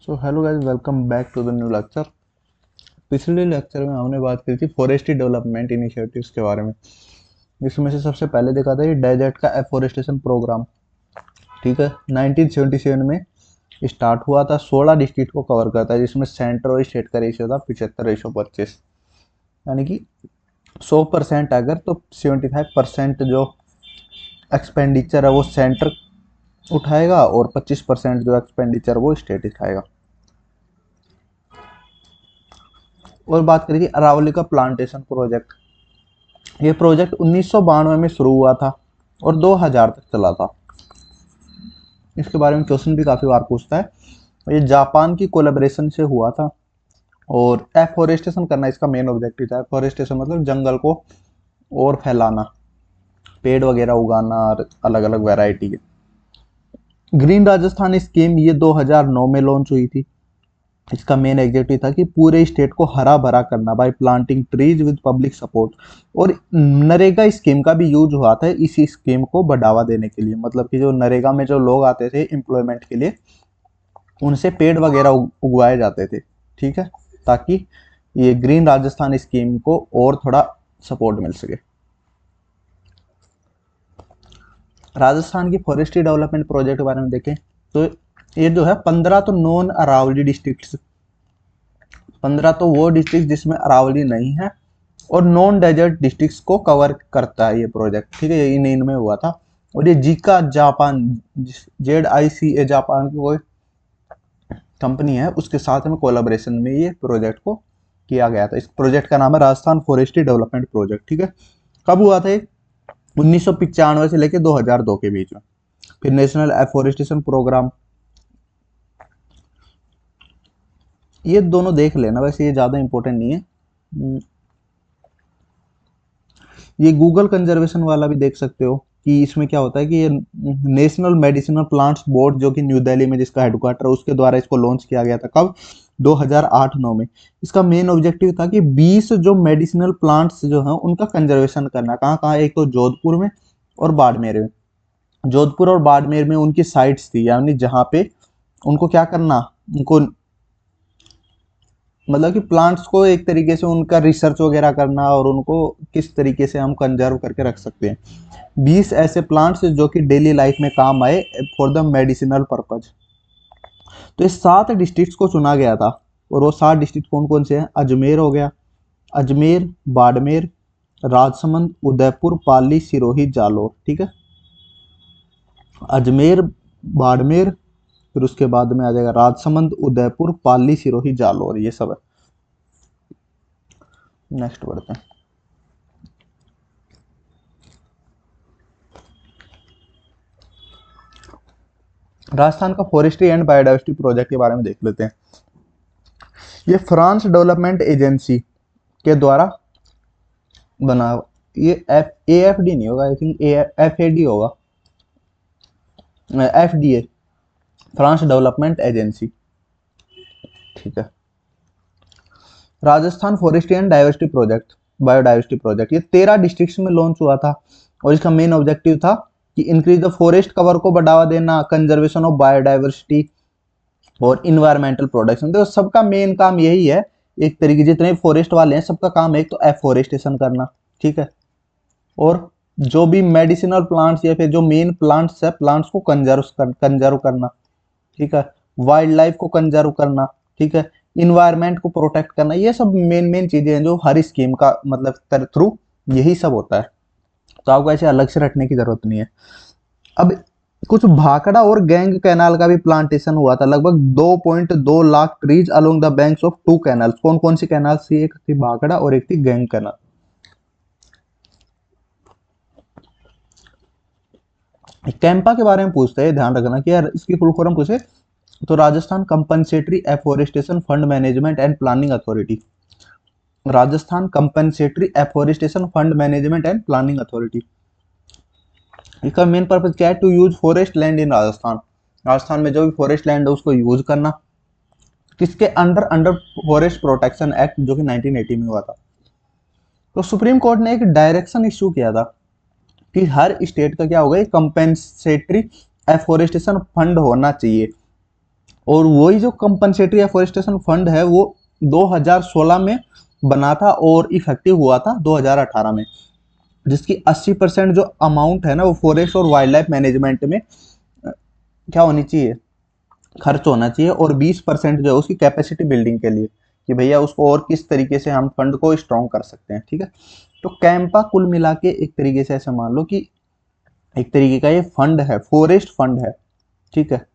So hello guys, welcome back to the new lecture. पिछले lecture में हमने बात की थी फॉरेस्ट्री डेवलपमेंट इनिशिएटिव्स के बारे में। इसमें से सबसे पहले देखा था ये डेजर्ट का एफोरेस्टेशन प्रोग्राम। ठीक है, 1977 में स्टार्ट हुआ था। 16 डिस्ट्रिक्ट को कवर करता है, जिसमें सेंटर और स्टेट का रेशियो था 75:25, यानी कि 100% अगर तो 75% जो एक्सपेंडिचर है वो सेंटर उठाएगा और 25% जो एक्सपेंडिचर वो स्टेट उठाएगा। और बात करें अरावली का प्लांटेशन प्रोजेक्ट। ये प्रोजेक्ट 1992 में शुरू हुआ था और 2000 तक चला था। इसके बारे में क्वेश्चन भी काफ़ी बार पूछता है। ये जापान की कोलेबरेशन से हुआ था और एफोरेस्टेशन करना इसका मेन ऑब्जेक्टिव था। एफोरेस्टेशन मतलब जंगल को और फैलाना, पेड़ वगैरह उगाना और अलग अलग वैरायटी के। ग्रीन राजस्थान स्कीम ये 2009 में लॉन्च हुई थी। इसका मेन एग्जेक्टिव था कि पूरे स्टेट को हरा भरा करना bye planting trees with public support. और नरेगा स्कीम का भी यूज हुआ था इसी स्कीम को बढ़ावा देने के लिए। मतलब कि जो नरेगा में जो लोग आते थे एम्प्लॉयमेंट के लिए, उनसे पेड़ वगैरह उगवाए जाते थे। ठीक है, ताकि ये ग्रीन राजस्थान स्कीम को और थोड़ा सपोर्ट मिल सके। राजस्थान की फॉरेस्ट्री डेवलपमेंट प्रोजेक्ट के बारे में देखें तो ये जो है 15 तो नॉन अरावली डिस्ट्रिक्ट, 15 तो वो डिस्ट्रिक्ट जिसमें अरावली नहीं है, और नॉन डेजर्ट डिस्ट्रिक्ट्स को कवर करता है ये प्रोजेक्ट। ठीक है, ये इन में हुआ था। और ये जीका जापान, ZICA जापान की कोई कंपनी है, उसके साथ में कोलाबरेशन में ये प्रोजेक्ट को किया गया था। इस प्रोजेक्ट का नाम है राजस्थान फॉरेस्ट्री डेवलपमेंट प्रोजेक्ट। ठीक है, कब हुआ था ये? 1995 से लेकर 2002 के बीच में। फिर नेशनल एफोरेस्टेशन प्रोग्राम, ये दोनों देख लेना, वैसे ये ज़्यादा इंपॉर्टेंट नहीं है। ये गूगल कंजर्वेशन वाला भी देख सकते हो कि इसमें क्या होता है कि ये नेशनल मेडिसिनल प्लांट्स बोर्ड, जो कि न्यू दिल्ली में जिसका हेडक्वार्टर है, उसके द्वारा इसको लॉन्च किया गया था। कब? 2008-9 में। इसका मेन ऑब्जेक्टिव था कि 20 जो मेडिसिनल प्लांट्स जो हैं उनका कंजर्वेशन करना। कहाँ कहाँ? एक तो जोधपुर में और बाड़मेर में। जोधपुर और बाड़मेर में उनकी साइट्स थी, यानी जहाँ पे उनको क्या करना, उनको मतलब कि प्लांट्स को एक तरीके से उनका रिसर्च वगैरह करना और उनको किस तरीके से हम कंजर्व करके रख सकते हैं। 20 ऐसे प्लांट्स जो कि डेली लाइफ में काम आए फॉर द मेडिसिनल पर्पज। तो ये 7 डिस्ट्रिक्ट्स को चुना गया था। और वो 7 डिस्ट्रिक्ट कौन कौन से हैं? अजमेर हो गया, अजमेर, बाड़मेर, राजसमंद, उदयपुर, पाली, सिरोही, जालौर। ठीक है, अजमेर, बाड़मेर, फिर उसके बाद में आ जाएगा राजसमंद, उदयपुर, पाली, सिरोही, जालौर, ये सब है। नेक्स्ट बढ़ते हैं। राजस्थान का फॉरेस्ट्री एंड बायोडाइवर्सिटी प्रोजेक्ट के बारे में देख लेते हैं। ये फ्रांस डेवलपमेंट एजेंसी के द्वारा बना। ये AFD नहीं होगा, आई थिंक FAD होगा, FDA, फ्रांस डेवलपमेंट एजेंसी। ठीक है, Rajasthan forestry and diversity project, biodiversity project, ये 13 डिस्ट्रिक्ट्स में लॉन्च हुआ था। और इसका मेन ऑब्जेक्टिव था कि इंक्रीज द फॉरेस्ट कवर को बढ़ावा देना, कंजर्वेशन ऑफ बायोडाइवर्सिटी और इन्वायरमेंटल प्रोटेक्शन। तो सबका मेन काम यही है। एक तरीके जितने फॉरेस्ट वाले हैं सबका काम है एक तो एफोरेस्टेशन करना। ठीक है, और जो भी मेडिसिनल प्लांट्स या फिर जो मेन प्लांट्स है, प्लांट्स को कंजर्व करना। ठीक है, वाइल्ड लाइफ को कंजर्व करना। ठीक है, इन्वायरमेंट को प्रोटेक्ट करना। ये सब मेन मेन चीजें हैं जो हर स्कीम का मतलब थ्रू यही सब होता है। तो आपको ऐसे अलग से रटने की जरूरत नहीं है। अब कुछ भाखड़ा और गैंग कैनाल का भी प्लांटेशन हुआ था। लगभग 2.2 lakh trees along the banks of 2 canals. कौन कौन सी कैनाल्स थी? एक थी भाखड़ा और एक थी गैंग कैनाल। कैंपा के बारे में पूछते हैं, ध्यान रखना कि यार इसकी फुल फॉर्म पूछे तो Rajasthan compensatory afforestation fund management and planning authority. Rajasthan compensatory afforestation fund management and planning authority. इसका मेन पर्पज क्या है? To use forest land in Rajasthan. Rajasthan में जो भी फॉरेस्ट लैंड है उसको यूज करना। किसके under? Under forest protection act, जो कि 1980 में हुआ था। तो सुप्रीम कोर्ट ने एक डायरेक्शन इश्यू किया था कि हर स्टेट का क्या होगा, एक कंपेंसेटरी एफोरेस्टेशन फंड होना चाहिए। और वही जो कंपनसेटरी एफोरेस्टेशन फंड है वो 2016 में बना था और इफेक्टिव हुआ था 2018 में, जिसकी 80% जो अमाउंट है ना वो फॉरेस्ट और वाइल्ड लाइफ मैनेजमेंट में क्या होनी चाहिए, खर्च होना चाहिए, और 20% जो है उसकी कैपेसिटी बिल्डिंग के लिए कि भैया उसको और किस तरीके से हम फंड को स्ट्रॉन्ग कर सकते हैं। ठीक है, तो कैंपा कुल मिला के एक तरीके से ऐसे मान लो कि एक तरीके का ये फंड है, फॉरेस्ट फंड है। ठीक है,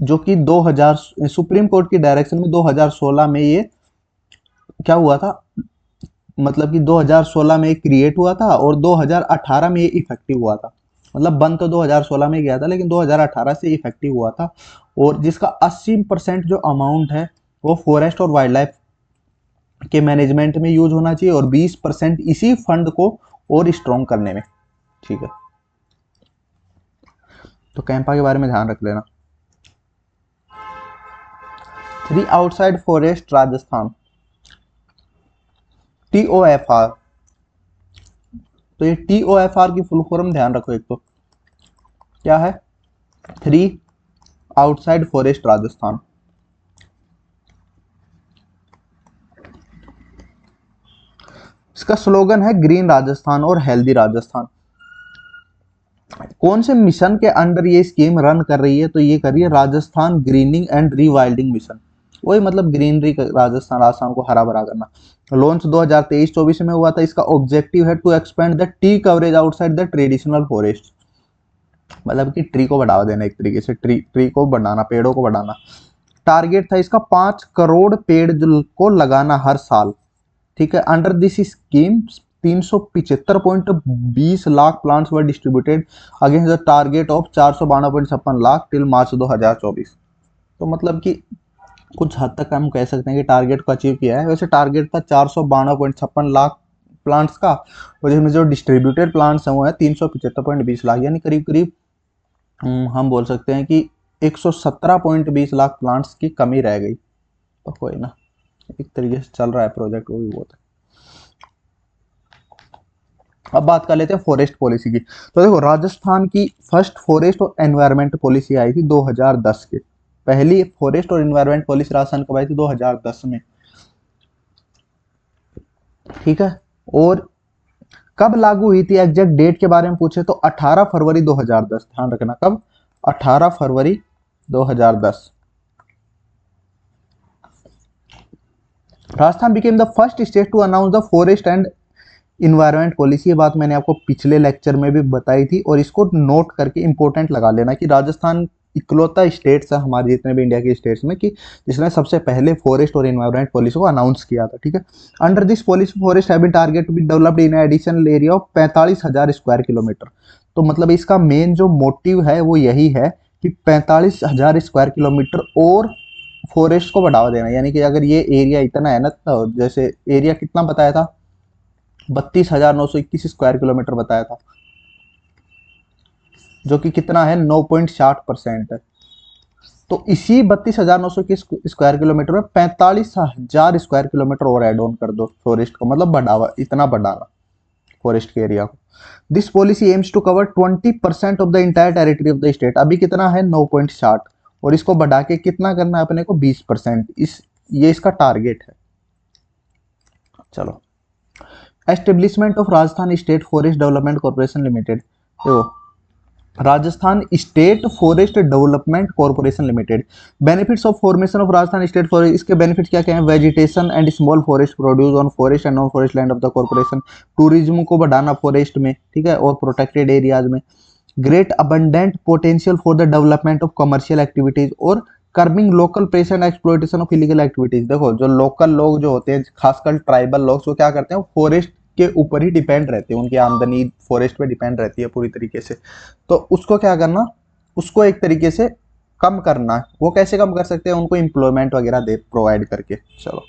जो कि 2000 सुप्रीम कोर्ट की डायरेक्शन में 2016 में ये क्या हुआ था, मतलब कि 2016 में क्रिएट हुआ था और 2018 में ये इफेक्टिव हुआ था। मतलब बंद तो 2016 में गया था लेकिन 2018 से इफेक्टिव हुआ था, और जिसका 80% जो अमाउंट है वो फॉरेस्ट और वाइल्ड लाइफ के मैनेजमेंट में यूज होना चाहिए और 20% इसी फंड को और स्ट्रॉन्ग करने में। ठीक है, तो कैंपा के बारे में ध्यान रख लेना। 3 आउटसाइड फॉरेस्ट राजस्थान, TOFR। तो ये TOFR की फुल फॉर्म ध्यान रखो, एक तो क्या है, 3 आउटसाइड फॉरेस्ट राजस्थान। इसका स्लोगन है ग्रीन राजस्थान और हेल्दी राजस्थान। कौन से मिशन के अंडर ये स्कीम रन कर रही है, तो ये कर रही है Rajasthan grinning and rewilding mission. वही मतलब ग्रीनरी, राजस्थान को हरा भरा करना। लॉन्च 2023-24 में हुआ था। इसका ऑब्जेक्टिव है to expand the tree coverage outside the traditional forest, मतलब कि ट्री को बढ़ावा देना, एक तरीके से ट्री को बढ़ाना, पेड़ों को बढ़ाना। टारगेट था इसका 5 करोड़ पेड़ को लगाना हर साल। ठीक है, under this scheme 375.20 lakh plants were distributed against the target of 452.56 lakh till March 2024। तो मतलब कि कुछ हद तक हम कह सकते हैं कि टारगेट को अचीव किया है। वैसे टारगेट था 452.56 लाख प्लांट्स का, और जिसमें जो डिस्ट्रीब्यूटेड प्लांट्स हैं वो है 375.20 लाख, यानी करीब करीब हम बोल सकते हैं कि 117.20 लाख प्लांट्स की कमी रह गई। तो कोई ना, एक तरीके से चल रहा है प्रोजेक्ट, वो भी बहुत है। अब बात कर लेते हैं फॉरेस्ट पॉलिसी की। तो देखो, राजस्थान की फर्स्ट फॉरेस्ट और एनवायरमेंट पॉलिसी आई थी 2010 के। पहली फॉरेस्ट और एनवायरमेंट पॉलिसी राजस्थान कब आई थी, 2010 में। ठीक है, और कब लागू हुई थी, एग्जैक्ट डेट के बारे में पूछे तो 18 फरवरी 2010। ध्यान रखना कब, 18 फरवरी 2010। Rajasthan became the first state to announce the forest and environment policy. ये बात मैंने आपको पिछले लेक्चर में भी बताई थी, और इसको नोट करके इंपॉर्टेंट लगा लेना कि राजस्थान इकलौता स्टेट्स है हमारे जितने भी इंडिया के स्टेट्स में कि जिसने सबसे पहले फॉरेस्ट और इन्वायरमेंट पॉलिसी को अनाउंस किया था। ठीक है, under this policy forest have been target to be developed in additional area of 45,000 square kilometre. तो मतलब इसका मेन जो मोटिव है वो यही है कि 45,000 स्क्वायर किलोमीटर और फॉरेस्ट को बढ़ावा देना। यानी कि अगर ये एरिया इतना है ना, तो जैसे एरिया कितना बताया था, 32,921 स्क्वायर किलोमीटर बताया था, जो कि कितना है, 9.60% है। तो इसी 32,921 स्क्वायर किलोमीटर में 45,000 स्क्वायर किलोमीटर और एड ऑन कर दो फॉरेस्ट को, मतलब बढ़ावा, इतना बढ़ाना फॉरेस्ट के एरिया को। This policy aims to cover 20% of the entire territory of the state. अभी कितना है, 9.60, और इसको बढ़ा के कितना करना है अपने को, 20%। ये इसका टारगेट है। चलो, establishment of Rajasthan state forest development corporation limited. देखो, Rajasthan state forest development corporation limited. Benefits of formation of Rajasthan state forest, इसके बेनिफिट्स क्या क्या हैं, vegetation and small forest produce on forest and non forest land of the corporation. Tourism को बढ़ाना forest में, ठीक है, और प्रोटेक्टेड एरियाज में। Great abundant potential for the development of commercial activities, और curbing local pressure and exploitation of illegal activities. देखो, जो लोकल लोग जो होते हैं, खासकर ट्राइबल लोग, वो क्या करते हैं, फॉरेस्ट के ऊपर ही डिपेंड रहते हैं, उनकी आमदनी फॉरेस्ट पे डिपेंड रहती है पूरी तरीके से। तो उसको क्या करना, उसको एक तरीके से कम करना। वो कैसे कम कर सकते हैं, उनको एम्प्लॉयमेंट वगैरह दे प्रोवाइड करके। चलो,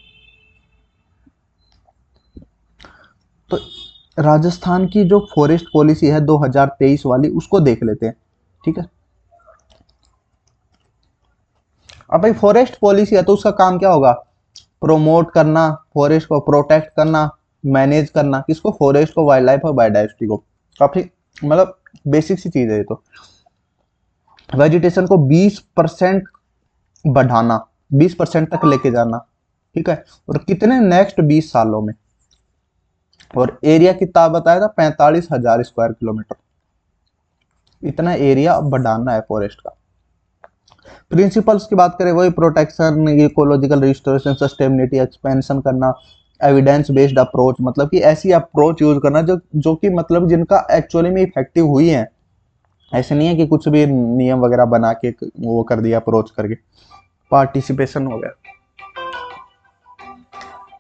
तो राजस्थान की जो फॉरेस्ट पॉलिसी है 2023 वाली, उसको देख लेते हैं। ठीक है, अब भाई फॉरेस्ट पॉलिसी है तो उसका काम क्या होगा, प्रोमोट करना, फॉरेस्ट को प्रोटेक्ट करना, मैनेज करना, किसको, फॉरेस्ट को, वाइल्ड लाइफ और बायोडाइवर्सिटी को। काफी मतलब बेसिक सी चीज है ये तो। वेजिटेशन को 20% बढ़ाना, 20% तक लेके जाना, ठीक है। और कितने नेक्स्ट 20 सालों में। और एरिया कितना बताया था, 45,000 स्क्वायर किलोमीटर, इतना एरिया बढ़ाना है फॉरेस्ट का। प्रिंसिपल्स की बात करें, वही protection, ecological restoration, sustainability, expansion करना, एविडेंस बेस्ड अप्रोच, मतलब कि ऐसी अप्रोच यूज करना जो कि मतलब जिनका एक्चुअली में इफेक्टिव हुई है। ऐसे नहीं है कि कुछ भी नियम वगैरह बना के वो कर दिया अप्रोच करके। पार्टिसिपेशन हो गया,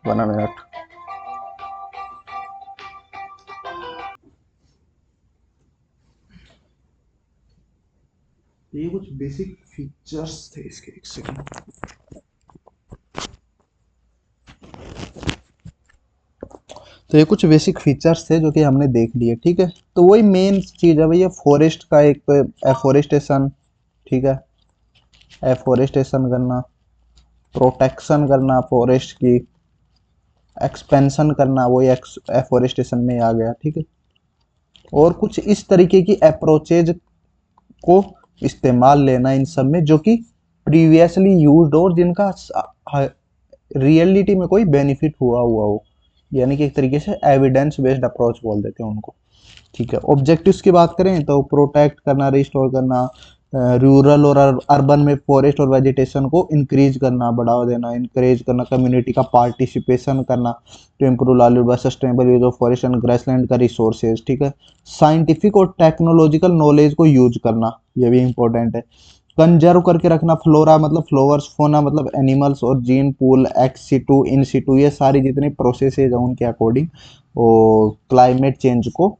1 मिनट। ये कुछ बेसिक फीचर्स थे इसके, एक सेकंड। तो ये कुछ बेसिक फीचर्स थे जो कि हमने देख लिए, ठीक है। तो वही मेन चीज़ है भैया, फॉरेस्ट का एक एफोरेस्टेशन, ठीक है, एफोरेस्टेशन करना, प्रोटेक्शन करना फॉरेस्ट की, एक्सपेंशन करना, वही एफोरेस्टेशन में आ गया, ठीक है। और कुछ इस तरीके की अप्रोचेज को इस्तेमाल लेना इन सब में जो कि प्रीवियसली यूज्ड और जिनका रियलिटी में कोई बेनिफिट हुआ हो, यानी कि एक तरीके से एविडेंस बेस्ड अप्रोच बोल देते हैं उनको, ठीक है। ऑब्जेक्टिव्स की बात करें तो प्रोटेक्ट करना, रिस्टोर करना, रूरल और अर्बन में फॉरेस्ट और वेजिटेशन को इंक्रीज करना, बढ़ावा देना, इंकरेज करना, कम्युनिटी का पार्टिसिपेशन करना to improve livelihood, sustainable use of forest and grassland का रिसोर्सेज, ठीक है। साइंटिफिक और टेक्नोलॉजिकल नॉलेज को यूज करना, ये भी इंपॉर्टेंट है। कंजर्व करके रखना फ्लोरा मतलब फ्लावर्स, फोना मतलब एनिमल्स, और जीन पूल, एक्स सिटू, इन सिटू, ये सारी जितनी प्रोसेसेज हैं उनके अकॉर्डिंग, और क्लाइमेट चेंज को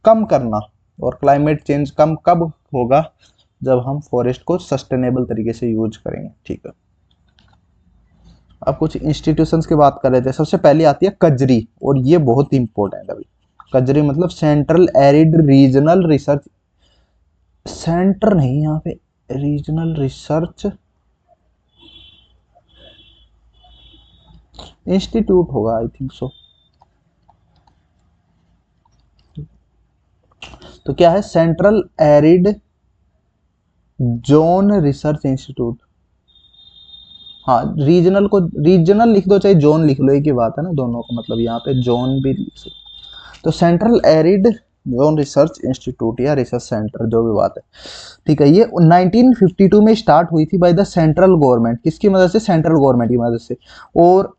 कम करना। और क्लाइमेट चेंज कम कब होगा, जब हम फॉरेस्ट को सस्टेनेबल तरीके से यूज करेंगे, ठीक है। अब कुछ इंस्टीट्यूशंस की बात कर रहे थे, सबसे पहले आती है कजरी, और ये बहुत इंपॉर्टेंट है अभी। कजरी मतलब central arid regional research, centre नहीं यहाँ पे, रीजनल रिसर्च इंस्टीट्यूट होगा, आई थिंक सो। तो क्या है, central arid zone research institute. हाँ, रीजनल को रीजनल लिख दो चाहे जोन लिख लो, एक ही बात है ना दोनों को, मतलब यहाँ पे जोन भी लिख सकते। तो central arid zone research institute या रिसर्च सेंटर, जो भी बात है, ठीक है। ये 1952 में स्टार्ट हुई थी बाय द सेंट्रल गवर्नमेंट, किसकी मदद से, सेंट्रल गवर्नमेंट की मदद से। और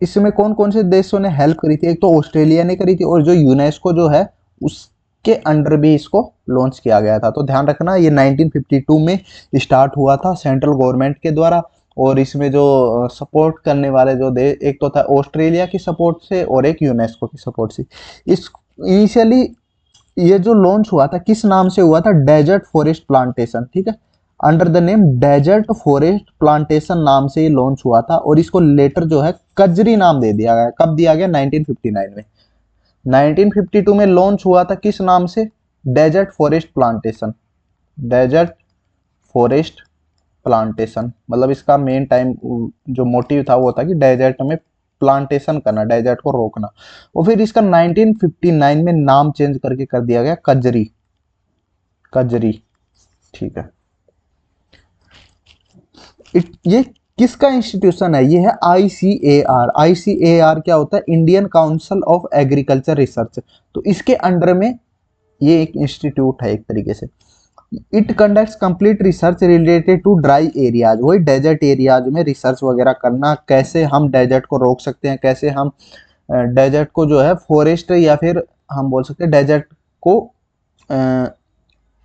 इसमें कौन कौन से देशों ने हेल्प करी थी, एक तो ऑस्ट्रेलिया ने करी थी, और जो यूनेस्को जो है उसके अंडर भी इसको लॉन्च किया गया था। तो ध्यान रखना, ये 1952 में स्टार्ट हुआ था सेंट्रल गवर्नमेंट के द्वारा। और इसमें जो सपोर्ट करने वाले जो देश, एक तो था ऑस्ट्रेलिया की सपोर्ट से और एक यूनेस्को की सपोर्ट से। इस इनिशियली ये जो लॉन्च हुआ था किस नाम से हुआ था, डेजर्ट फॉरेस्ट प्लांटेशन, ठीक है, under the name desert forest plantation नाम से ये लॉन्च हुआ था। और इसको लेटर जो है कजरी नाम दे दिया गया, कब दिया गया, 1959 में। 1952 में लॉन्च हुआ था किस नाम से, desert forest plantation, desert forest plantation, मतलब इसका मेन टाइम जो मोटिव था वो था कि डेजर्ट में प्लांटेशन करना, डेजर्ट को रोकना। और फिर इसका 1959 में नाम चेंज करके कर दिया गया कजरी, कजरी, ठीक है। ये किसका इंस्टीट्यूशन है, ये है ICAR। ICAR क्या होता है, Indian council of agriculture research. तो इसके अंडर में ये एक इंस्टीट्यूट है एक तरीके से। It conducts complete research related to dry areas, वही डेजर्ट एरियाज में रिसर्च वगैरह करना, कैसे हम डेजर्ट को रोक सकते हैं, कैसे हम डेजर्ट को जो है फॉरेस्ट, या फिर हम बोल सकते हैं डेजर्ट को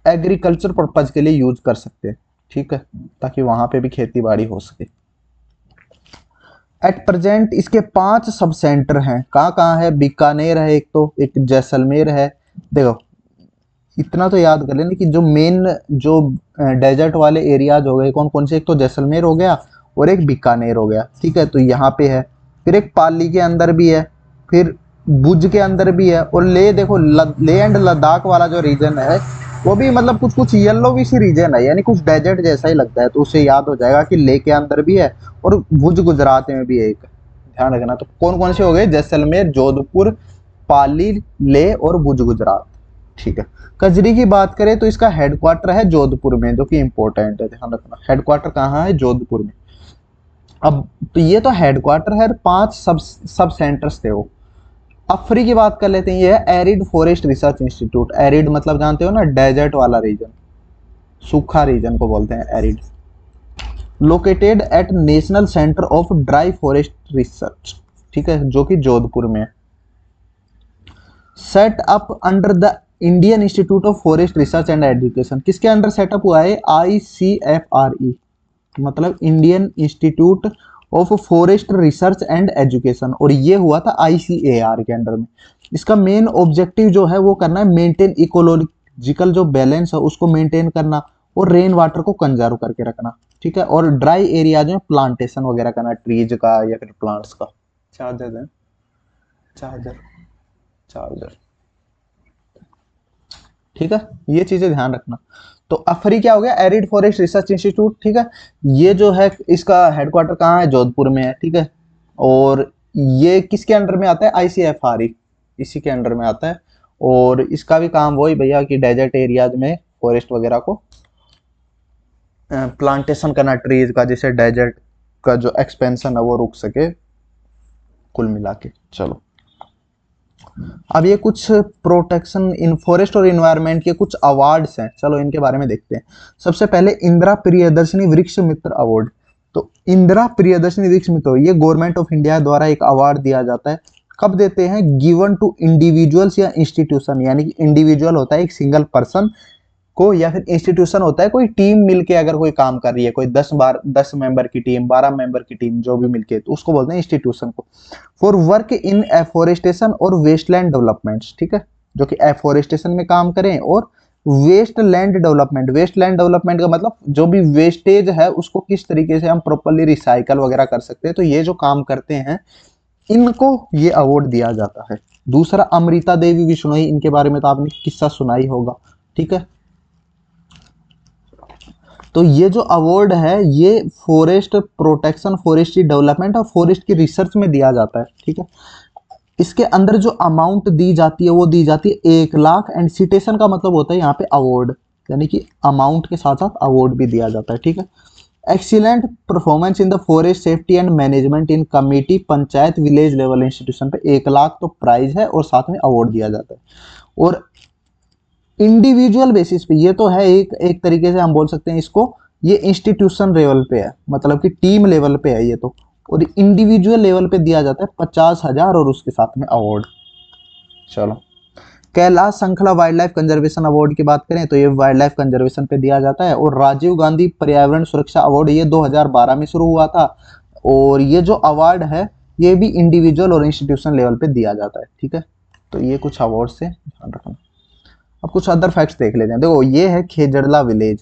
एग्रीकल्चर पर्पज के लिए यूज कर सकते हैं, ठीक है, ताकि वहां पे भी खेती बाड़ी हो सके। एट प्रेजेंट इसके 5 सब सेंटर हैं, कहाँ कहाँ है, बीकानेर है एक, तो एक जैसलमेर है। देखो इतना तो याद कर लेना कि जो मेन जो डेजर्ट वाले एरियाज हो गए कौन कौन से, एक तो जैसलमेर हो गया और एक बीकानेर हो गया, ठीक है। तो यहाँ पे है, फिर एक पाली के अंदर भी है, फिर भुज के अंदर भी है, और ले देखो ले एंड लद्दाख वाला जो रीजन है वो भी मतलब कुछ कुछ येलो भी सी रीजन है, यानी कुछ डेजर्ट जैसा ही लगता है। तो उसे याद हो जाएगा कि ले के अंदर भी है और भुज गुजरात में भी है एक, ध्यान रखना। तो कौन कौन से हो गए, जैसलमेर, जोधपुर, पाली, ले और भुज गुजरात, ठीक है। कजरी की बात करें तो इसका हेडक्वार्टर है जोधपुर में, जो कि इंपॉर्टेंट है, ध्यान रखना। हेडक्वार्टर कहाँ है? जोधपुर में। अब तो ये तो हेडक्वार्टर है, 5 सब सब सेंटर्स थे वो। अफ्री की बात कर लेते हैं। ये है arid forest research institute. Arid मतलब जानते हो ना, डेजर्ट वाला रीजन, सूखा रीजन को बोलते हैं arid. Located at national centre of dry forest research, ठीक है, जो कि जोधपुर में है। Set up under the Indian institute of forest research and education. किसके अंडर सेटअप हुआ है? ICFRE, मतलब Indian institute of forest research and education, और ये हुआ था ICAR के अंडर में। इसका मेन ऑब्जेक्टिव जो है वो करना है मेंटेन इकोलॉजिकल जो बैलेंस है उसको मेंटेन करना, और रेन वाटर को कंजर्व करके रखना, ठीक है, और ड्राई एरियाज में प्लांटेशन वगैरह करना, ट्रीज का या फिर प्लांट्स का। चार्जर है, चार्जर चार्जर, ठीक है, ये चीजें ध्यान रखना। तो अफरी क्या हो गया? एरिड फॉरेस्ट रिसर्च इंस्टीट्यूट, ठीक है। ये जो है इसका हेडक्वार्टर कहाँ है? जोधपुर में है, ठीक है। और ये किसके अंडर में आता है? ICFRE, इसी के अंडर में आता है। और इसका भी काम वही भैया कि डेजर्ट एरियाज में फॉरेस्ट वगैरह को प्लांटेशन करना ट्रीज का, जिससे डेजर्ट का जो एक्सपेंशन है वो रुक सके, कुल मिला के। चलो अब ये कुछ प्रोटेक्शन इन फॉरेस्ट और इन्वायरमेंट के कुछ अवार्ड्स हैं, चलो इनके बारे में देखते हैं। सबसे पहले इंदिरा प्रियदर्शनी वृक्ष मित्र अवार्ड। तो इंदिरा प्रियदर्शनी वृक्ष मित्र, ये गवर्नमेंट ऑफ इंडिया द्वारा एक अवार्ड दिया जाता है। कब देते हैं? गिवन टू इंडिविजुअल्स या इंस्टीट्यूशन, यानी कि इंडिविजुअल होता है एक सिंगल पर्सन को, या फिर इंस्टीट्यूशन होता है कोई टीम मिलके अगर कोई काम कर रही है, कोई 10 मेंबर की टीम, 12 मेंबर की टीम, जो भी मिलके, तो उसको बोलते हैं इंस्टीट्यूशन को। फॉर वर्क इन एफोरेस्टेशन और वेस्टलैंड डेवलपमेंट्स, ठीक है, जो कि एफोरेस्टेशन में काम करें और waste land development. Waste land development का मतलब जो भी वेस्टेज है उसको किस तरीके से हम प्रॉपरली रिसाइकल वगैरह कर सकते हैं, तो ये जो काम करते हैं इनको ये अवार्ड दिया जाता है। दूसरा अमृता देवी बिश्नोई, इनके बारे में तो आपने किस्सा सुना ही होगा, ठीक है। तो ये जो अवार्ड है ये फॉरेस्ट प्रोटेक्शन, फॉरेस्ट्री डेवलपमेंट और फॉरेस्ट की रिसर्च में दिया जाता है, ठीक है। इसके अंदर जो अमाउंट दी जाती है वो दी जाती है 1 लाख, एंड सिटेशन का मतलब होता है यहाँ पे अवार्ड, यानी कि अमाउंट के साथ साथ अवार्ड भी दिया जाता है, ठीक है। Excellent performance in the forest safety and management in committee, panchayat, village level institution पे 1 लाख तो प्राइज है और साथ में अवार्ड दिया जाता है। और इंडिविजुअल बेसिस पे, ये तो है एक तरीके से हम बोल सकते हैं इसको, ये इंस्टीट्यूशन लेवल पे है, मतलब कि टीम लेवल पे है ये तो, और इंडिविजुअल लेवल पे दिया जाता है 50,000 और उसके साथ में अवार्ड। चलो कैलाश श्रृंखला वाइल्ड लाइफ कंजर्वेशन अवार्ड की बात करें तो ये वाइल्ड लाइफ कंजर्वेशन पे दिया जाता है। और राजीव गांधी पर्यावरण सुरक्षा अवार्ड, ये 2012 में शुरू हुआ था, और ये जो अवार्ड है ये भी इंडिविजुअल और इंस्टीट्यूशन लेवल पे दिया जाता है, ठीक है। तो ये कुछ अवार्ड से ध्यान रखना। अब कुछ अदर फैक्ट्स देख लेते हैं। देखो ये है खेजड़ला विलेज,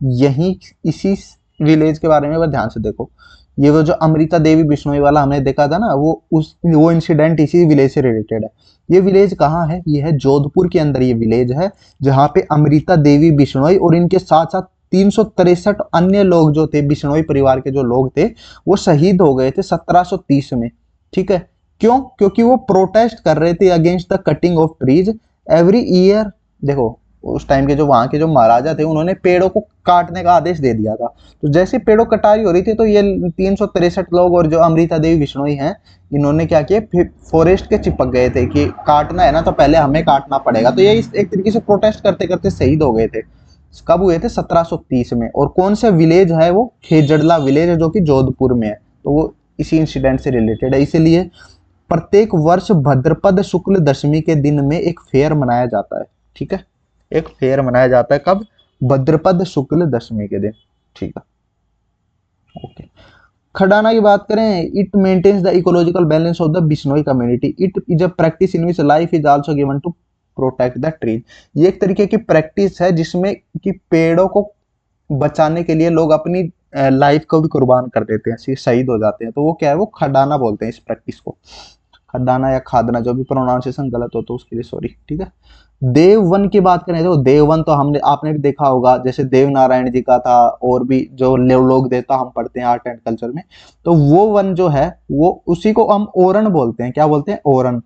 यही इसी विलेज के बारे में अगर ध्यान से देखो, ये वो जो अमृता देवी बिश्नोई वाला हमने देखा था ना, वो इंसिडेंट इसी विलेज से रिलेटेड है। ये विलेज कहाँ है? ये है जोधपुर के अंदर ये विलेज है, जहाँ पे अमृता देवी बिश्नोई और इनके साथ साथ 363 अन्य लोग जो थे, बिश्नोई परिवार के जो लोग थे, वो शहीद हो गए थे 1730 में, ठीक है। क्यों? क्योंकि वो प्रोटेस्ट कर रहे थे against the cutting of trees every year. देखो उस टाइम के जो वहां के जो महाराजा थे उन्होंने पेड़ों को काटने का आदेश दे दिया था। तो जैसे पेड़ों कटाई हो रही थी तो ये 363 लोग और जो अमृता देवी बिश्नोई हैं, इन्होंने क्या किया, फॉरेस्ट के चिपक गए थे कि काटना है ना तो पहले हमें काटना पड़ेगा। तो ये एक तरीके से प्रोटेस्ट करते करते शहीद हो गए थे। कब हुए थे? 1730 में। और कौन से विलेज है वो? खेजड़ला विलेज है, जो कि जोधपुर में है। तो वो इसी इंसिडेंट से रिलेटेड है। इसीलिए प्रत्येक वर्ष भद्रपद शुक्ल दशमी के दिन में एक फेयर मनाया जाता है, ठीक है। एक फेयर मनाया जाता है कब? भद्रपद शुक्ल दशमी के दिन, ठीक है। ओके, खडाना की बात करें, it maintains the ecological balance of the Bishnoi community. It is a practice in which life is also given to protect the trees. ये एक तरीके की प्रैक्टिस है जिसमें कि पेड़ों को बचाने के लिए लोग अपनी लाइफ को भी कुर्बान कर देते हैं, शहीद हो जाते हैं। तो वो क्या है? वो खडाना बोलते हैं इस प्रैक्टिस को। खदाना या खादना, जो भी प्रोनाउंसिएशन गलत हो तो उसके लिए सॉरी, ठीक है। देववन की बात करें तो देववन तो आपने भी देखा होगा, जैसे देव नारायण जी का था, और भी जो लोक देवता हम पढ़ते हैं आर्ट एंड कल्चर में, तो वो वन जो है वो उसी को हम ओरन बोलते हैं। क्या बोलते हैं? ओरन।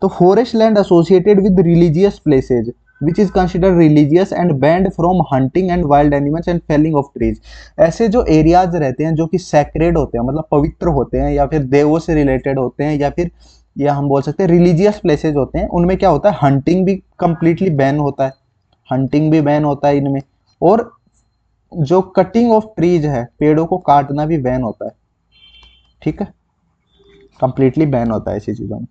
तो forest land associated with religious places, which is considered religious and banned from hunting and wild animals and felling of trees. ऐसे जो एरियाज रहते हैं जो कि सैक्रेड होते हैं, मतलब पवित्र होते हैं, या फिर देवों से रिलेटेड होते हैं, या फिर या हम बोल सकते हैं रिलीजियस प्लेसेज होते हैं, उनमें क्या होता है, हंटिंग भी कंप्लीटली बैन होता है, हंटिंग भी बैन होता है इनमें, और जो कटिंग ऑफ ट्रीज है, पेड़ों को काटना भी बैन होता है, ठीक है, कंप्लीटली बैन होता है ऐसी चीजों में।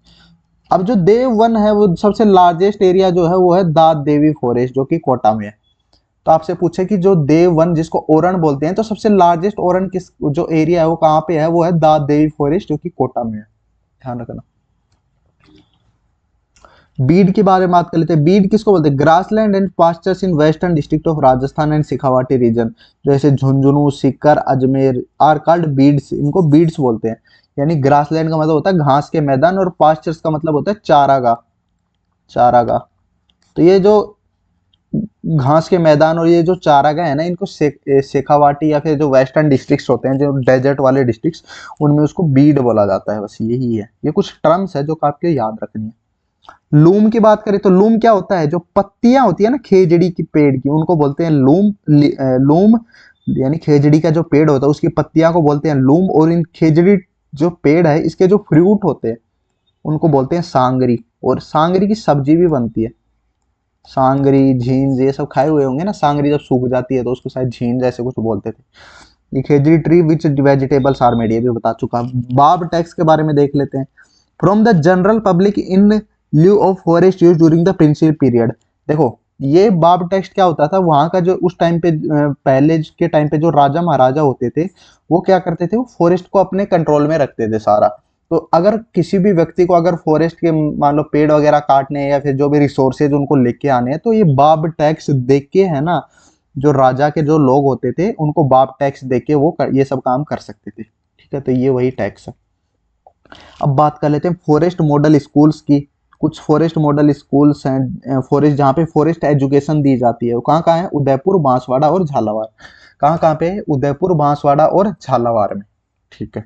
अब जो देव वन है, वो सबसे लार्जेस्ट एरिया जो है वो है दाद देवी फॉरेस्ट, जो कि कोटा में है। तो आपसे पूछे कि जो देव वन जिसको ओरण बोलते हैं, तो सबसे लार्जेस्ट ओरण किस जो एरिया है वो कहाँ पे है, वो है दाद देवी फॉरेस्ट, जो कि कोटा में है, ध्यान रखना। बीड के बारे में बात कर लेते हैं। बीड किसको बोलते हैं, grassland and pastures in western district of Rajasthan and Shekhawati region. जैसे झुंझुनू, सीकर, अजमेर आर कॉल्ड बीड्स, इनको बीड्स बोलते हैं। यानी ग्रासलैंड का मतलब होता है घास के मैदान, और पास्चर्स का मतलब होता है चारागाह, चारागाह। तो ये जो घास के मैदान और ये जो चारागाह है ना, इनको शेखावाटी या फिर जो वेस्टर्न डिस्ट्रिक्ट्स होते हैं, जो डेजर्ट वाले डिस्ट्रिक्ट्स, उनमें उसको बीड बोला जाता है। बस यही है, ये कुछ टर्म्स है जो आपको याद रखनी है। लूम की बात करें तो लूम क्या होता है, जो पत्तियां होती है ना खेजड़ी की पेड़ की, उनको बोलते हैं लूम। लूम यानी खेजड़ी का जो पेड़ होता है उसकी पत्तियां को बोलते हैं लूम, और इन खेजड़ी जो पेड़ है इसके जो फ्रूट होते हैं उनको बोलते हैं सांगरी, और सांगरी की सब्जी भी बनती है। सांगरी, झींज, ये सब खाए हुए होंगे ना, सांगरी जब सूख जाती है तो उसको शायद झींज ऐसे कुछ बोलते थे। ये khejri tree which vegetables are made, ये भी बता चुका। बाब टैक्स के बारे में देख लेते हैं। From the general public in lieu of forest use during the principal period. देखो ये बाब टेक्स्ट क्या होता था, वहां का जो उस टाइम पे पहले के टाइम पे जो राजा महाराजा होते थे, वो क्या करते थे, वो फॉरेस्ट को अपने कंट्रोल में रखते थे सारा। तो अगर किसी भी व्यक्ति को अगर फॉरेस्ट के मान लो पेड़ वगैरह काटने या फिर जो भी रिसोर्सेज उनको लेके आने हैं, तो ये बाब टैक्स देख के, है ना, जो राजा के जो लोग होते थे उनको बाब टैक्स दे के वो ये सब काम कर सकते थे, ठीक है। तो ये वही टैक्स है। अब बात कर लेते हैं फॉरेस्ट मॉडल स्कूल्स की। कुछ फॉरेस्ट मॉडल स्कूल्स हैं, फॉरेस्ट जहाँ पे फॉरेस्ट एजुकेशन दी जाती है, वो कहाँ कहाँ है, उदयपुर, बांसवाड़ा और झालावाड़। कहाँ कहाँ पे है, उदयपुर, बांसवाड़ा और झालावाड़ में, ठीक है।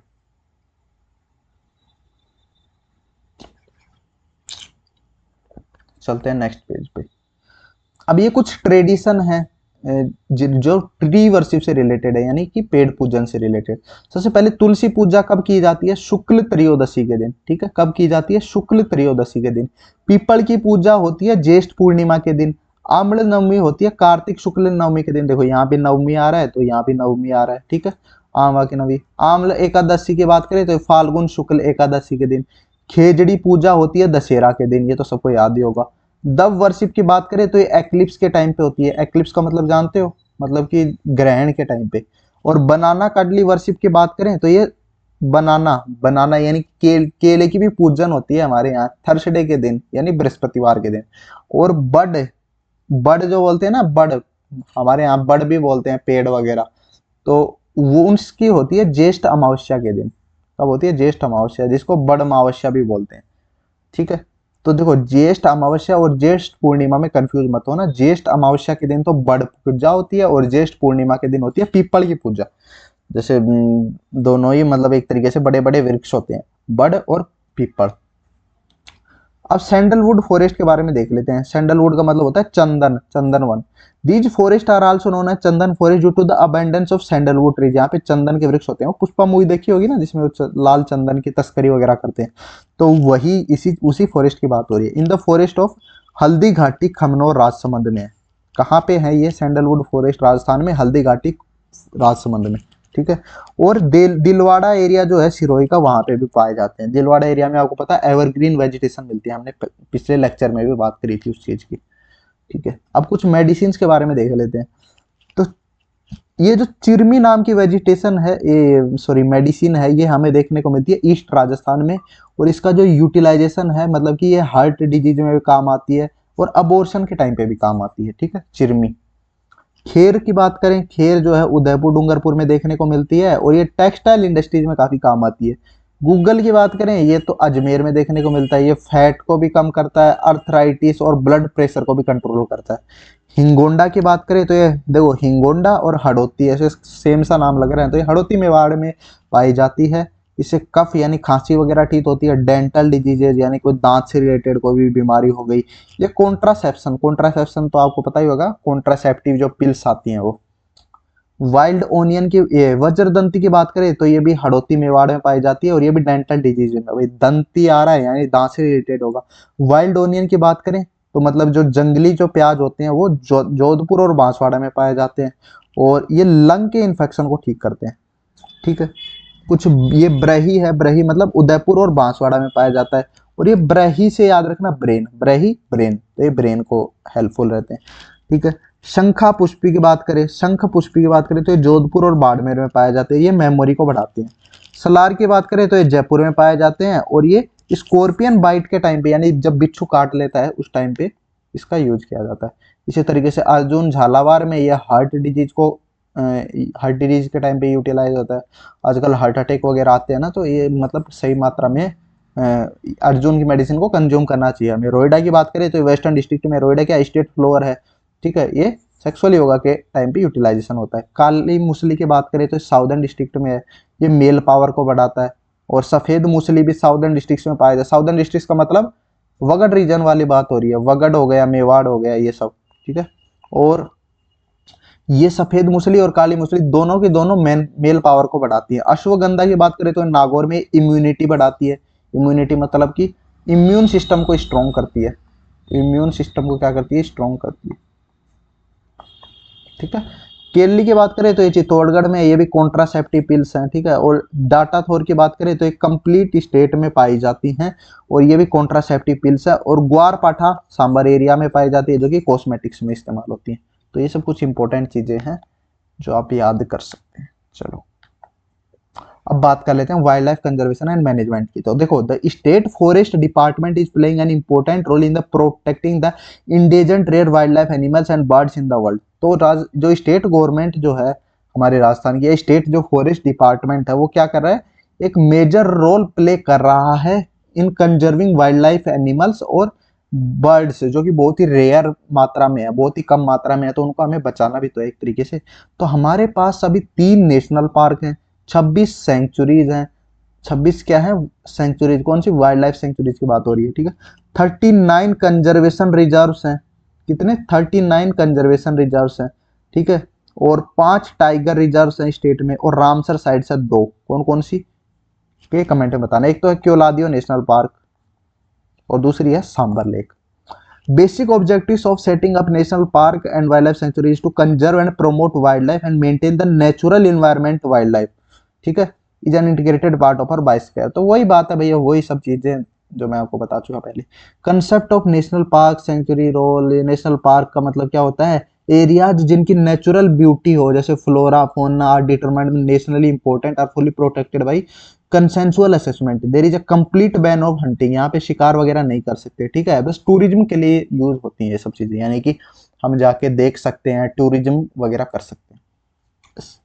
चलते हैं नेक्स्ट पेज पे। अब ये कुछ ट्रेडिशन है जो ट्री वर्शिप से रिलेटेड है, यानी कि पेड़ पूजन से रिलेटेड। सबसे पहले तुलसी पूजा कब की जाती है, शुक्ल त्रयोदशी के दिन, ठीक है। कब की जाती है, शुक्ल त्रयोदशी के दिन। पीपल की पूजा होती है ज्येष्ठ पूर्णिमा के दिन। आम्ल नवमी होती है कार्तिक शुक्ल नवमी के दिन। देखो यहाँ पे नवमी आ रहा है तो यहाँ पे नवमी आ रहा है, ठीक है। आमवा की नवमी। आम्ल एकादशी की बात करें तो फाल्गुन शुक्ल एकादशी के दिन। खेजड़ी पूजा होती है दशहरा के दिन, ये तो सबको याद ही होगा। दब वर्शिप की बात करें तो ये एक्लिप्स के टाइम पे होती है। एक्लिप्स का मतलब जानते हो, मतलब कि ग्रहण के टाइम पे। और बनाना कडली वर्शिप की बात करें तो ये बनाना बनाना यानी केले की भी पूजन होती है हमारे यहाँ थर्सडे के दिन, यानी बृहस्पतिवार के दिन। और बड बड जो बोलते हैं ना, बड, हमारे यहाँ बड भी बोलते हैं पेड़ वगैरह, तो वो उसकी होती है ज्येष्ठ अमावस्या के दिन। कब होती है, ज्येष्ठ अमावस्या, जिसको बड़ अमावस्या भी बोलते हैं, ठीक है। तो देखो ज्येष्ठ अमावस्या और ज्येष्ठ पूर्णिमा में कंफ्यूज मत हो ना। ज्येष्ठ अमावस्या के दिन तो बड़ पूजा होती है और ज्येष्ठ पूर्णिमा के दिन होती है पीपल की पूजा। जैसे दोनों ही मतलब एक तरीके से बड़े बड़े वृक्ष होते हैं, बड़ और पीपल। अब सैंडलवुड फॉरेस्ट के बारे में देख लेते हैं। सैंडलवुड का मतलब होता है चंदन, चंदन वन। These forest are also known as chandan forest due to the abundance of sandalwood trees. यहाँ पे चंदन के वृक्ष होते हैं। वो पुष्पा मूवी देखी होगी ना, जिसमें लाल चंदन की तस्करी वगैरह करते हैं, तो वही इसी उसी फॉरेस्ट की बात हो रही है। In the forest of Haldi Ghati Khamnor Rajsamand में। कहाँ पे है ये सैंडलवुड फॉरेस्ट, राजस्थान में, हल्दी घाटी राजसमंद में, ठीक है। और दिलवाड़ा एरिया जो है सिरोही का, वहां पे भी पाए जाते हैं। दिलवाड़ा एरिया में आपको पता है एवरग्रीन वेजिटेशन मिलती है, हमने पिछले लेक्चर में भी बात करी थी उस चीज की, ठीक है। अब कुछ मेडिसिन के बारे में देख लेते हैं। तो ये जो चिरमी नाम की वेजिटेशन है, ये सॉरी मेडिसिन है, ये हमें देखने को मिलती है ईस्ट राजस्थान में। और इसका जो यूटिलाइजेशन है, मतलब कि ये हार्ट डिजीज में भी काम आती है और अबॉर्शन के टाइम पे भी काम आती है, ठीक है, चिरमी। खेर की बात करें, खेर जो है उदयपुर डूंगरपुर में देखने को मिलती है और ये टेक्सटाइल इंडस्ट्रीज में काफी काम आती है। गूगल की बात करें, ये तो अजमेर में देखने को मिलता है। ये फैट को भी कम करता है, अर्थराइटिस और ब्लड प्रेशर को भी कंट्रोल करता है। हिंगोंडा की बात करें तो ये देखो हिंगोंडा और हड़ौती ऐसे सेम सा नाम लग रहे हैं, तो ये हड़ौती मेवाड़ में पाई जाती है। इससे कफ यानी खांसी वगैरह ठीक होती है। डेंटल डिजीजेज यानी कोई दांत से रिलेटेड कोई भी बीमारी हो गई। ये कॉन्ट्रासेप्शन, कॉन्ट्रासेप्शन तो आपको पता ही होगा, कॉन्ट्रासेप्टिव जो पिल्स आती हैं वो। वाइल्ड ओनियन की, ये वज्रदंती की बात करें तो ये भी हड़ौती मेवाड़ में पाई जाती है और ये भी डेंटल डिजीज में, भाई दंती आ रहा है यानी दांत से रिलेटेड होगा। वाइल्ड ओनियन की बात करें तो मतलब जो जंगली जो प्याज होते हैं वो जोधपुर और बांसवाड़ा में पाए जाते हैं और ये लंग के इन्फेक्शन को ठीक करते हैं। ठीक है। कुछ ये ब्रही है, ब्रही मतलब उदयपुर और बांसवाड़ा में पाया जाता है। और ये ब्रही से याद रखना ब्रेन, ब्रही ब्रेन, तो ये ब्रेन को हेल्पफुल रहते हैं। ठीक है। शंखा पुष्पी की बात करें, शंख पुष्पी की बात करें तो ये जोधपुर और बाड़मेर में पाए जाते हैं, ये मेमोरी को बढ़ाते हैं। सलार की बात करें तो ये जयपुर में पाए जाते हैं और ये स्कॉर्पियन बाइट के टाइम पे यानी जब बिच्छू काट लेता है उस टाइम पे इसका यूज किया जाता है। इसी तरीके से अर्जुन झालावाड़ में ये हार्ट डिजीज के टाइम पे यूटिलाइज होता है। आजकल हार्ट अटैक वगैरह आते हैं ना, तो ये मतलब सही मात्रा में अर्जुन की मेडिसिन को कंज्यूम करना चाहिए हमें। रोइडा की बात करें तो वेस्टर्न डिस्ट्रिक्ट में रोइडा क्या स्टेट फ्लोर है। ठीक है। ये सेक्सुअल योगा के टाइम पे यूटिलाइजेशन होता है। काली मूसली की बात करें तो साउदर्न डिस्ट्रिक्ट में है, ये मेल पावर को बढ़ाता है। और सफेद मूसली भी साउदर्न डिस्ट्रिक्ट में पाया जाता है। साउदर्न डिस्ट्रिक्ट का मतलब वगड़ रीजन वाली बात हो रही है, वगड़ हो गया, मेवाड़ हो गया, ये सब। ठीक है। और ये सफेद मूसली और काली मूसली दोनों की दोनों मेल पावर को बढ़ाती है। अश्वगंधा की बात करें तो नागौर में इम्यूनिटी बढ़ाती है। इम्यूनिटी मतलब कि इम्यून सिस्टम को स्ट्रॉन्ग करती है। इम्यून सिस्टम को क्या करती है, स्ट्रॉन्ग करती है। ठीक है। केरली की बात करें तो ये चित्तौड़गढ़ में, ये भी कॉन्ट्रासेप्टिव पिल्स हैं। ठीक है। और डाटा थोर की बात करें तो ये कंप्लीट स्टेट में पाई जाती हैं और ये भी कॉन्ट्रासेप्टिव पिल्स है। और ग्वारपाठा सांबर एरिया में पाई जाती है जो कि कॉस्मेटिक्स में इस्तेमाल होती है। तो ये सब कुछ इंपॉर्टेंट चीजें हैं जो आप याद कर सकते हैं। चलो अब बात कर लेते हैं wild life conservation and management की। तो देखो, the state forest department is playing an important role in the protecting the endangered rare wild life animals and birds in the world. तो जो स्टेट गवर्नमेंट जो है हमारे राजस्थान की, स्टेट जो फॉरेस्ट डिपार्टमेंट है वो क्या कर रहा है, एक मेजर रोल प्ले कर रहा है इन कंजर्विंग वाइल्ड लाइफ एनिमल्स और बर्ड्स जो कि बहुत ही रेयर मात्रा में है, बहुत ही कम मात्रा में है, तो उनको हमें बचाना भी तो है एक तरीके से। तो हमारे पास अभी 3 नेशनल पार्क हैं, 26 सेंचुरीज हैं। 26 क्या है सेंचुरीज, कौन सी वाइल्ड लाइफ सेंचुरीज की बात हो रही है। ठीक है। 39 कंजर्वेशन रिजर्व्स हैं। कितने, 39 कंजर्वेशन रिजर्व्स हैं। ठीक है। और 5 टाइगर रिजर्व्स हैं स्टेट में और रामसर साइड से 2। कौन कौन सी, ये कमेंट में बताना। एक तो है क्योलादियो नेशनल पार्क और दूसरी है Sambhar lake. Basic objectives of setting up national park and wildlife sanctuary is to conserve and promote wildlife and maintain the natural environment wildlife. ठीक है। Is an integrated part of our biosphere. तो वही बात है भैया, वही सब चीजें जो मैं आपको बता चुका पहले। Concept of national park sanctuary role, national park का मतलब क्या होता है, एरियाज जिनकी नेचुरल ब्यूटी हो जैसे flora fauna are determined nationally important are fully protected by consensual assessment. There is a complete ban of hunting, यहाँ पे शिकार वगैरह नहीं कर सकते। ठीक है। बस टूरिज्म के लिए यूज होती हैं ये सब चीजें, यानी कि हम जाके देख सकते हैं, टूरिज्म वगैरह कर सकते हैं,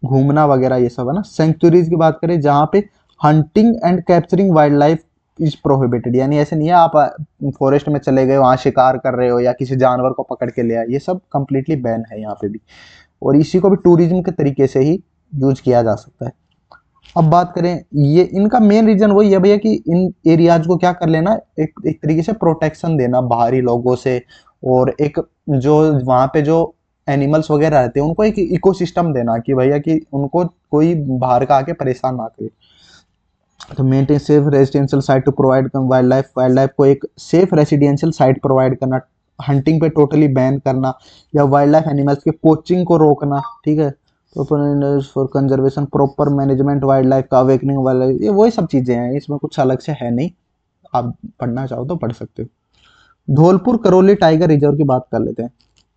घूमना वगैरह ये सब है ना। सेंचुरीज की बात करें जहाँ पे hunting and capturing wild life is prohibited, यानी ऐसे नहीं है आप फॉरेस्ट में चले गए वहां शिकार कर रहे हो या किसी जानवर को पकड़ के ले आए, ये सब कंप्लीटली बैन है यहाँ पे भी। और इसी को भी टूरिज्म के तरीके से ही यूज किया जा सकता है। अब बात करें, ये इनका मेन रीजन वही है भैया कि इन एरियाज को क्या कर लेना, एक तरीके से प्रोटेक्शन देना बाहरी लोगों से। और एक जो वहाँ पे जो एनिमल्स वगैरह रहते हैं उनको एक इकोसिस्टम देना कि भैया कि उनको कोई बाहर का आके परेशान ना करे। तो maintain safe residential site to provide wild life को एक सेफ रेसिडेंशियल साइट प्रोवाइड करना, हंटिंग पे टोटली बैन करना या वाइल्ड लाइफ एनिमल्स के पोचिंग को रोकना। ठीक है। For conservation proper management wild life का अवेकनिंग वाइल्ड लाइफ, ये वही सब चीजें हैं, इसमें कुछ अलग से है नहीं। आप पढ़ना चाहो तो पढ़ सकते हो। धौलपुर करौली टाइगर रिजर्व की बात कर लेते हैं।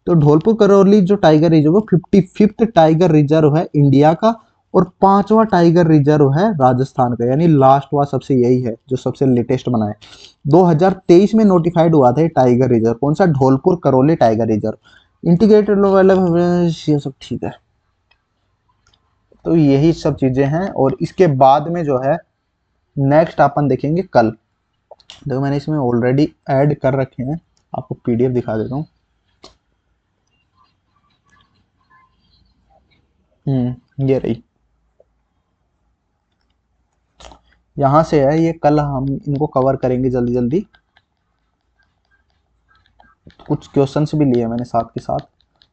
तो धौलपुर करौली जो टाइगर रिजर्व वो 55th टाइगर रिजर्व है इंडिया का और 5वां टाइगर रिजर्व है राजस्थान का, यानी लास्ट हुआ सबसे यही है जो सबसे लेटेस्ट बना है। 2023 में नोटिफाइड हुआ था ये टाइगर रिजर्व, कौन सा, Dholpur Karauli tiger reserve. Integrated wild, ये सब ठीक है। तो यही सब चीजें हैं और इसके बाद में जो है नेक्स्ट अपन देखेंगे कल। देखो मैंने इसमें ऑलरेडी ऐड कर रखे हैं, आपको पीडीएफ दिखा देता हूँ। ये रही। यहाँ से है ये, कल हम इनको कवर करेंगे जल्दी जल्दी। कुछ क्वेश्चंस भी लिए मैंने साथ के साथ।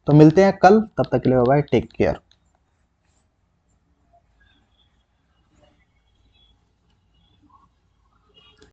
तो मिलते हैं कल, तब तक के लिए बाय, टेक केयर।